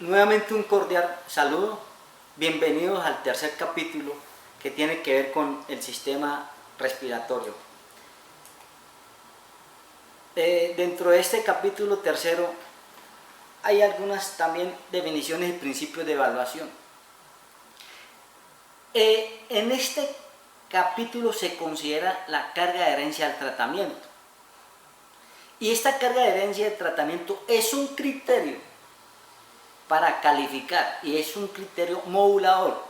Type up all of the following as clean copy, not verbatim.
Nuevamente un cordial saludo, bienvenidos al tercer capítulo que tiene que ver con el sistema respiratorio. Dentro de este capítulo tercero hay algunas también definiciones y principios de evaluación. En este capítulo se considera la carga de herencia del tratamiento. Y esta carga de herencia del tratamiento es un criterio para calificar y es un criterio modulador.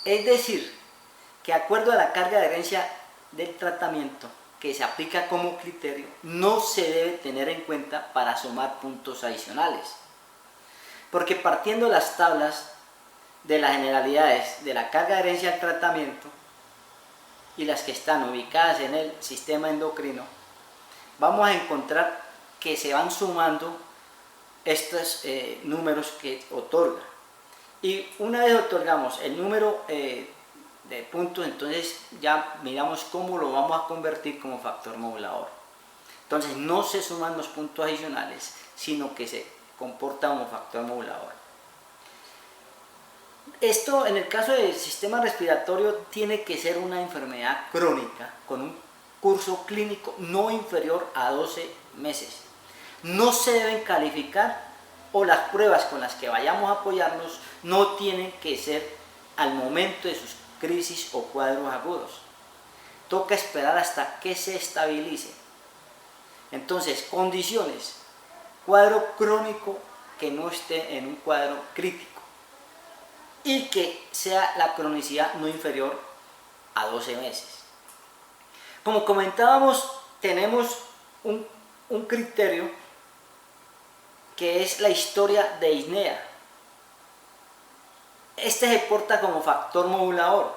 Es decir, que de acuerdo a la carga de herencia del tratamiento que se aplica como criterio, no se debe tener en cuenta para sumar puntos adicionales. Porque partiendo las tablas de las generalidades de la carga de herencia del tratamiento y las que están ubicadas en el sistema endocrino, vamos a encontrar que se van sumando estos números que otorga. Y una vez otorgamos el número de puntos, entonces ya miramos cómo lo vamos a convertir como factor modulador. Entonces no se suman los puntos adicionales, sino que se comporta como factor modulador. Esto en el caso del sistema respiratorio tiene que ser una enfermedad crónica con un curso clínico no inferior a 12 meses. No se deben calificar o las pruebas con las que vayamos a apoyarnos no tienen que ser al momento de sus crisis o cuadros agudos. Toca esperar hasta que se estabilice. Entonces, condiciones: cuadro crónico que no esté en un cuadro crítico y que sea la cronicidad no inferior a 12 meses. Como comentábamos, tenemos un criterio que es la historia de ISNEA. Este se porta como factor modulador.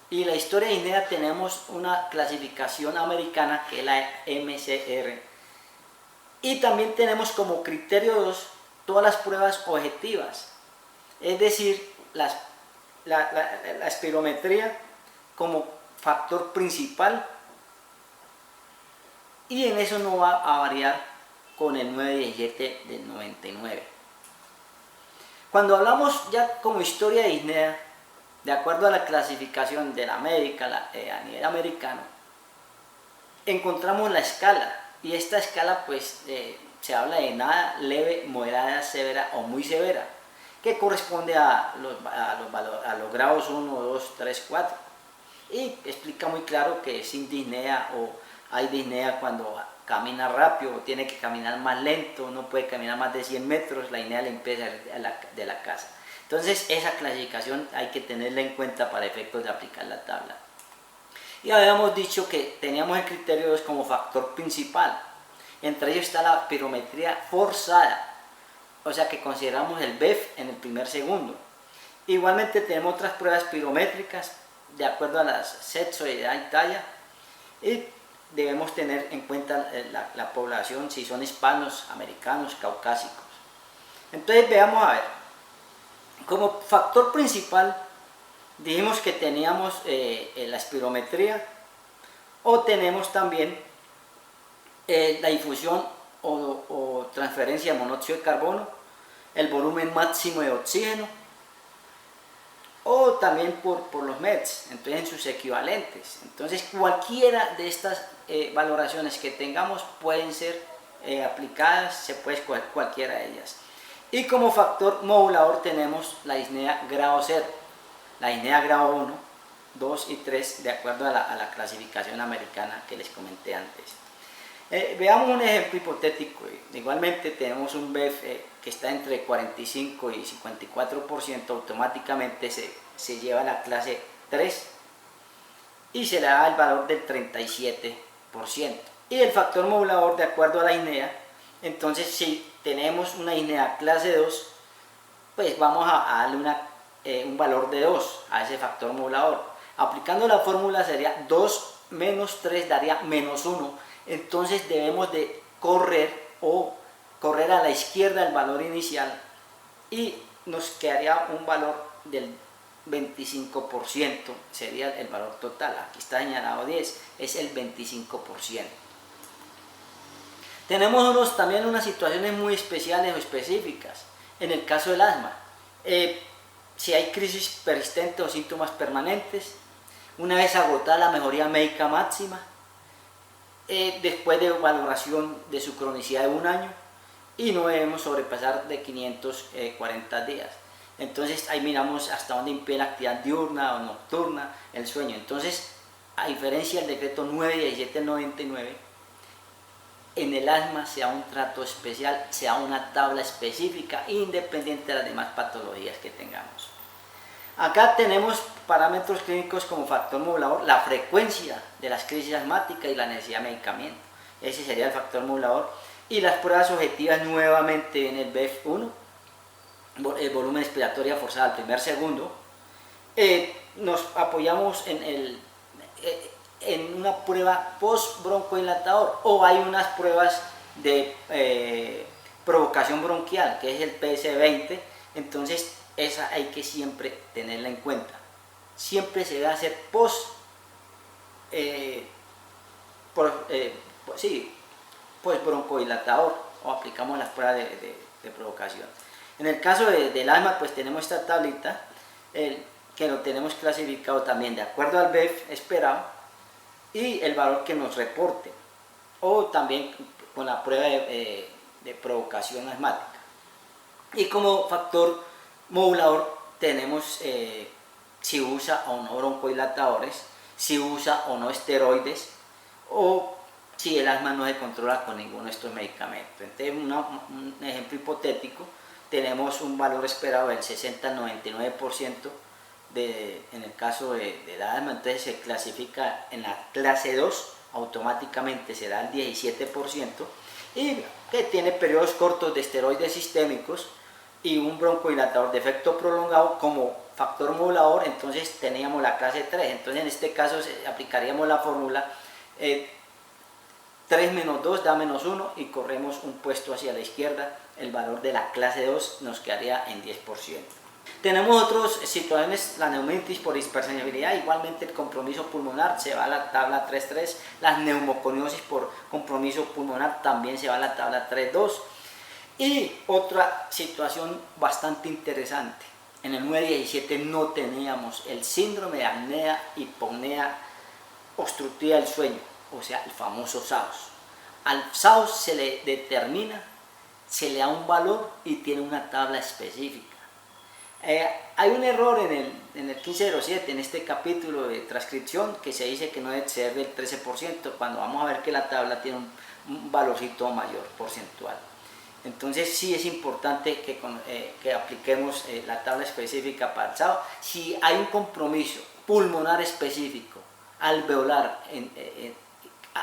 Y la historia de ISNEA tenemos una clasificación americana que es la MCR. Y también tenemos como criterio 2 todas las pruebas objetivas. Es decir, la espirometría como factor principal. Y en eso no va a variar con el 917 del 99. Cuando hablamos ya como historia de ISNEA, de acuerdo a la clasificación de la médica a nivel americano, encontramos la escala, y esta escala pues se habla de nada, leve, moderada, severa o muy severa, que corresponde a los grados 1, 2, 3, 4, y explica muy claro que sin disnea o hay disnea cuando camina rápido, tiene que caminar más lento, no puede caminar más de 100 metros, la disnea le empieza de la casa. Entonces esa clasificación hay que tenerla en cuenta para efectos de aplicar la tabla. Y habíamos dicho que teníamos el criterio 2 como factor principal. Entre ellos está la pirometría forzada, o sea que consideramos el BEF en el primer segundo. Igualmente tenemos otras pruebas pirométricas de acuerdo a las sexo, edad y talla. Y debemos tener en cuenta la población, si son hispanos, americanos, caucásicos. Entonces veamos a ver. Como factor principal dijimos que teníamos la espirometría, o tenemos también la difusión o transferencia de monóxido de carbono, el volumen máximo de oxígeno, o también por los METs, entonces en sus equivalentes. Entonces cualquiera de estas valoraciones que tengamos pueden ser aplicadas, se puede escoger cualquiera de ellas. Y como factor modulador tenemos la disnea grado 0, la disnea grado 1, 2 y 3 de acuerdo a la clasificación americana que les comenté antes. Veamos un ejemplo hipotético. Igualmente tenemos un BEF que está entre 45 y 54%, automáticamente se lleva a la clase 3 y se le da el valor del 37%. Y el factor modulador de acuerdo a la ISNEA, entonces si tenemos una ISNEA clase 2, pues vamos a darle un valor de 2 a ese factor modulador. Aplicando la fórmula sería 2 menos 3 daría menos 1. Entonces debemos de correr a la izquierda el valor inicial y nos quedaría un valor del 25%, sería el valor total. Aquí está señalado 10, es el 25%. Tenemos también unas situaciones muy especiales o específicas. en el caso del asma, si hay crisis persistente o síntomas permanentes, una vez agotada la mejoría médica máxima, después de valoración de su cronicidad de 1 año, y no debemos sobrepasar de 540 días. Entonces ahí miramos hasta dónde impide la actividad diurna o nocturna, el sueño. Entonces, a diferencia del decreto 917/99, en el asma se da un trato especial, se da una tabla específica independiente de las demás patologías que tengamos. Acá tenemos parámetros clínicos como factor modulador, la frecuencia de las crisis asmáticas y la necesidad de medicamento. Ese sería el factor modulador. Y las pruebas objetivas nuevamente en el BEF1, el volumen expiratorio forzado al primer segundo. Nos apoyamos en una prueba post-broncodilatador, o hay unas pruebas de provocación bronquial, que es el PS20. Entonces esa hay que siempre tenerla en cuenta. Siempre se debe hacer post-broncodilatador, o aplicamos las pruebas de provocación. En el caso del asma, pues tenemos esta tablita que lo tenemos clasificado también de acuerdo al BEF esperado y el valor que nos reporte, o también con la prueba de provocación asmática. Y como factor modulador tenemos si usa o no broncodilatadores, si usa o no esteroides, o si el asma no se controla con ninguno de estos medicamentos. Entonces, un ejemplo hipotético, tenemos un valor esperado del 60 al 99% en el caso del asma. Entonces se clasifica en la clase 2, automáticamente se da el 17%, y que tiene periodos cortos de esteroides sistémicos y un broncodilatador de efecto prolongado como factor modulador. Entonces teníamos la clase 3. Entonces en este caso aplicaríamos la fórmula 3 menos 2 da menos 1, y corremos un puesto hacia la izquierda. El valor de la clase 2 nos quedaría en 10%. Tenemos otras situaciones, la neumonitis por hipersensibilidad, igualmente el compromiso pulmonar se va a la tabla 3.3, las neumoconiosis por compromiso pulmonar también se va a la tabla 3.2. Y otra situación bastante interesante, en el 917 no teníamos el síndrome de apnea-hipopnea obstructiva del sueño, o sea, el famoso SAOS. Al SAOS se le determina, se le da un valor y tiene una tabla específica. Hay un error en el 1507, en este capítulo de transcripción, que se dice que no debe ser del 13%, cuando vamos a ver que la tabla tiene un valorcito mayor porcentual. Entonces sí es importante que apliquemos la tabla específica para el SAOS. Si hay un compromiso pulmonar específico, alveolar,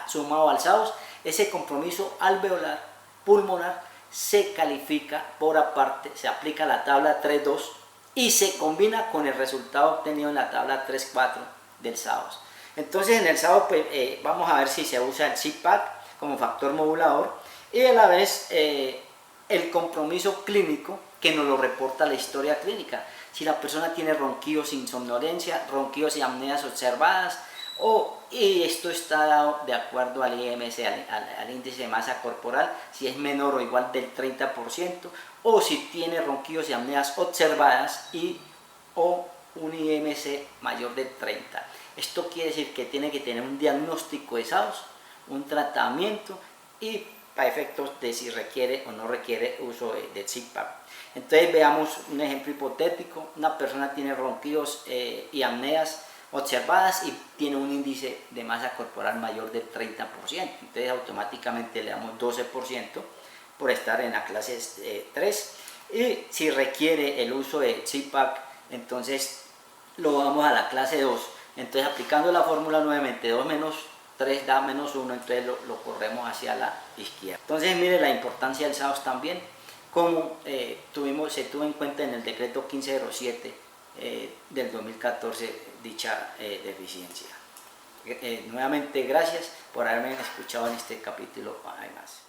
sumado al SAOS, ese compromiso alveolar pulmonar se califica por aparte, se aplica la tabla 3.2 y se combina con el resultado obtenido en la tabla 3.4 del SAOS. Entonces en el SAOS pues, vamos a ver si se usa el CPAC como factor modulador, y a la vez el compromiso clínico que nos lo reporta la historia clínica. Si la persona tiene ronquidos sin somnolencia, ronquidos y apneas observadas, y esto está dado de acuerdo al IMC, al índice de masa corporal, si es menor o igual del 30%, o si tiene ronquidos y apneas observadas o un IMC mayor del 30. Esto quiere decir que tiene que tener un diagnóstico de SAOS, un tratamiento, y para efectos de si requiere o no requiere uso de CPAP. Entonces veamos un ejemplo hipotético. Una persona tiene ronquidos y apneas observadas y tiene un índice de masa corporal mayor del 30%. Entonces automáticamente le damos 12% por estar en la clase 3. Y si requiere el uso de CPAP, entonces lo vamos a la clase 2. Entonces aplicando la fórmula nuevamente, 2 menos 3 da menos 1, entonces lo corremos hacia la izquierda. Entonces mire la importancia del SAOS también, como se tuvo en cuenta en el decreto 1507 del 2014 dicha deficiencia. Nuevamente gracias por haberme escuchado en este capítulo además.